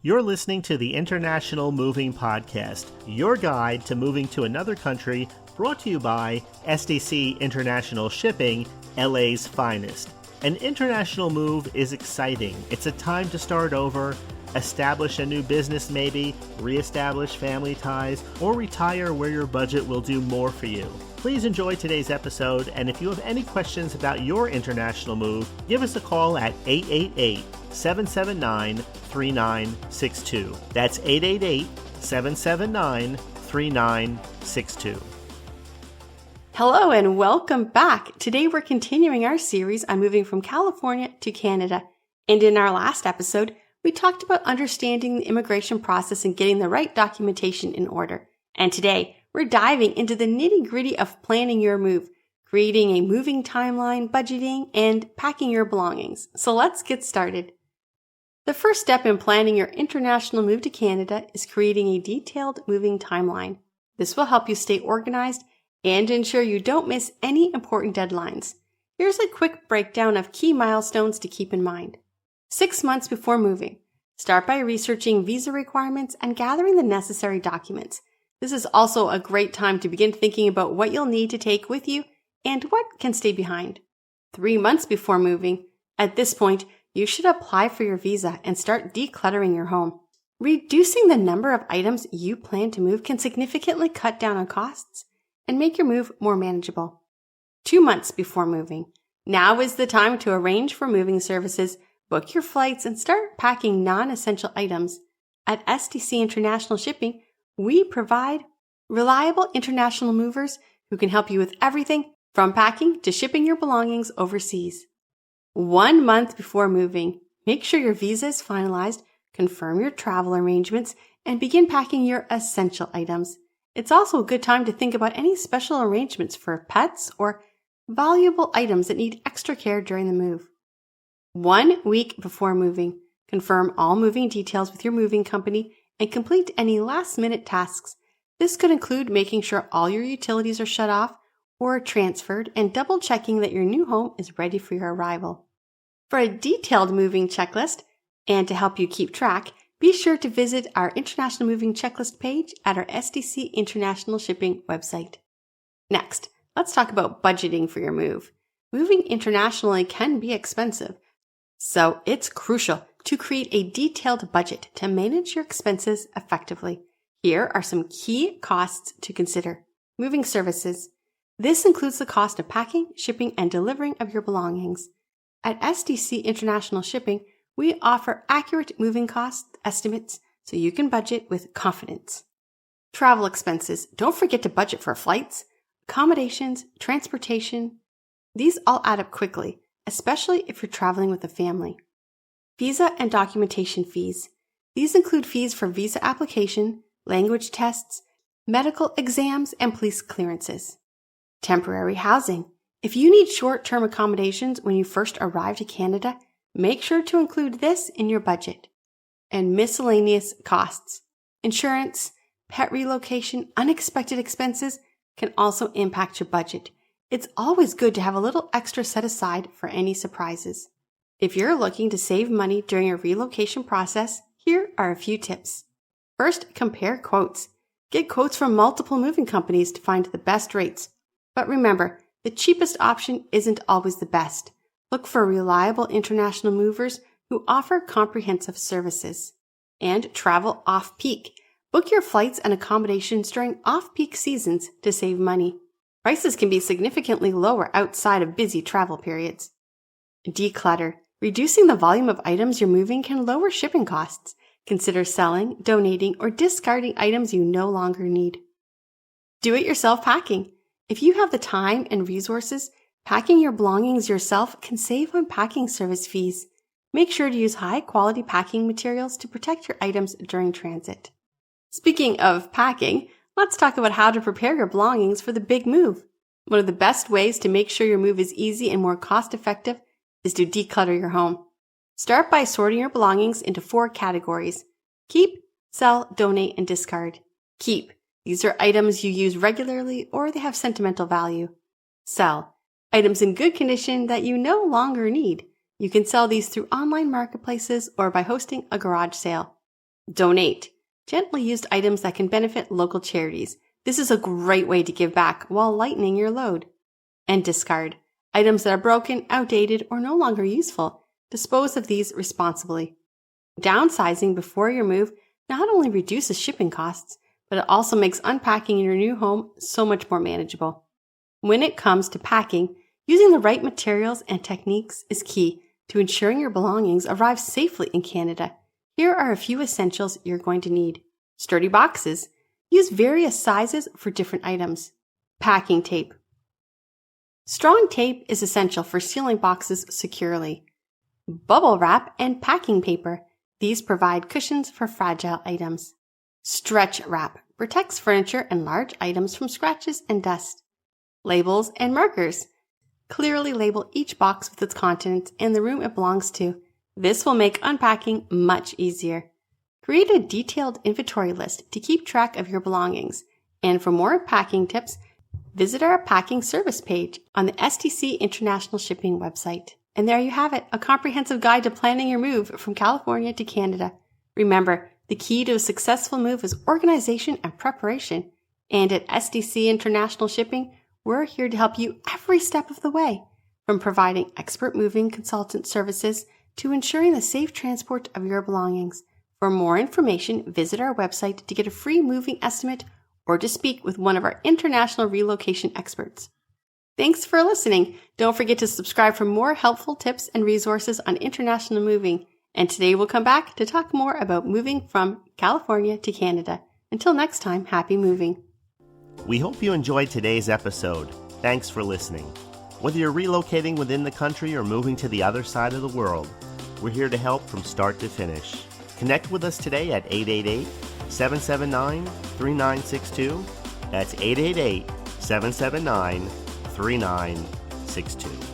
You're listening to the International Moving Podcast, your guide to moving to another country, brought to you by SDC International Shipping, LA's finest. An international move is exciting. It's a time to start over, establish a new business maybe, reestablish family ties, or retire where your budget will do more for you. Please enjoy today's episode, and if you have any questions about your international move, give us a call at 888-779-3962. That's 888-779-3962. Hello and welcome back. Today we're continuing our series on moving from California to Canada. And in our last episode, we talked about understanding the immigration process and getting the right documentation in order. And today, we're diving into the nitty-gritty of planning your move, creating a moving timeline, budgeting, and packing your belongings. So let's get started. The first step in planning your international move to Canada is creating a detailed moving timeline. This will help you stay organized and ensure you don't miss any important deadlines. Here's a quick breakdown of key milestones to keep in mind. 6 months before moving, start by researching visa requirements and gathering the necessary documents. This is also a great time to begin thinking about what you'll need to take with you and what can stay behind. 3 months before moving, at this point, you should apply for your visa and start decluttering your home. Reducing the number of items you plan to move can significantly cut down on costs and make your move more manageable. 2 months before moving, now is the time to arrange for moving services, book your flights, and start packing non-essential items. At SDC International Shipping, we provide reliable international movers who can help you with everything from packing to shipping your belongings overseas. 1 month before moving, make sure your visa is finalized, confirm your travel arrangements, and begin packing your essential items. It's also a good time to think about any special arrangements for pets or valuable items that need extra care during the move. 1 week before moving, confirm all moving details with your moving company and complete any last-minute tasks. This could include making sure all your utilities are shut off or transferred and double-checking that your new home is ready for your arrival. For a detailed moving checklist and to help you keep track, be sure to visit our International Moving Checklist page at our SDC International Shipping website. Next, let's talk about budgeting for your move. Moving internationally can be expensive, so it's crucial to create a detailed budget to manage your expenses effectively. Here are some key costs to consider. Moving services. This includes the cost of packing, shipping, and delivering of your belongings. At SDC International Shipping, we offer accurate moving cost estimates so you can budget with confidence. Travel expenses. Don't forget to budget for flights, accommodations, transportation. These all add up quickly, especially if you're traveling with a family. Visa and documentation fees. These include fees for visa application, language tests, medical exams, and police clearances. Temporary housing. If you need short-term accommodations when you first arrive to Canada, make sure to include this in your budget. And miscellaneous costs. Insurance, pet relocation, unexpected expenses can also impact your budget. It's always good to have a little extra set aside for any surprises. If you're looking to save money during your relocation process, here are a few tips. First, compare quotes. Get quotes from multiple moving companies to find the best rates. But remember, the cheapest option isn't always the best. Look for reliable international movers who offer comprehensive services. And travel off-peak. Book your flights and accommodations during off-peak seasons to save money. Prices can be significantly lower outside of busy travel periods. Declutter. Reducing the volume of items you're moving can lower shipping costs. Consider selling, donating, or discarding items you no longer need. Do-it-yourself packing. If you have the time and resources, packing your belongings yourself can save on packing service fees. Make sure to use high-quality packing materials to protect your items during transit. Speaking of packing, let's talk about how to prepare your belongings for the big move. One of the best ways to make sure your move is easy and more cost-effective is to declutter your home. Start by sorting your belongings into 4 categories: keep, sell, donate, and discard. Keep. These are items you use regularly or they have sentimental value. Sell. Items in good condition that you no longer need. You can sell these through online marketplaces or by hosting a garage sale. Donate. Gently used items that can benefit local charities. This is a great way to give back while lightening your load. And discard. Items that are broken, outdated, or no longer useful. Dispose of these responsibly. Downsizing before your move not only reduces shipping costs, but it also makes unpacking in your new home so much more manageable. When it comes to packing, using the right materials and techniques is key to ensuring your belongings arrive safely in Canada. Here are a few essentials you're going to need. Sturdy boxes. Use various sizes for different items. Packing tape. Strong tape is essential for sealing boxes securely. Bubble wrap and packing paper. These provide cushions for fragile items. Stretch wrap protects furniture and large items from scratches and dust. Labels and markers. Clearly label each box with its contents and the room it belongs to. This will make unpacking much easier. Create a detailed inventory list to keep track of your belongings. And for more packing tips, visit our packing service page on the SDC International Shipping website. And there you have it, a comprehensive guide to planning your move from California to Canada. Remember, the key to a successful move is organization and preparation. And at SDC International Shipping, we're here to help you every step of the way, from providing expert moving consultant services to ensuring the safe transport of your belongings. For more information, visit our website to get a free moving estimate or to speak with one of our international relocation experts. Thanks for listening. Don't forget to subscribe for more helpful tips and resources on international moving. And today we'll come back to talk more about moving from California to Canada. Until next time, happy moving. We hope you enjoyed today's episode. Thanks for listening. Whether you're relocating within the country or moving to the other side of the world, we're here to help from start to finish. Connect with us today at 888-779-3962. That's 888-779-3962.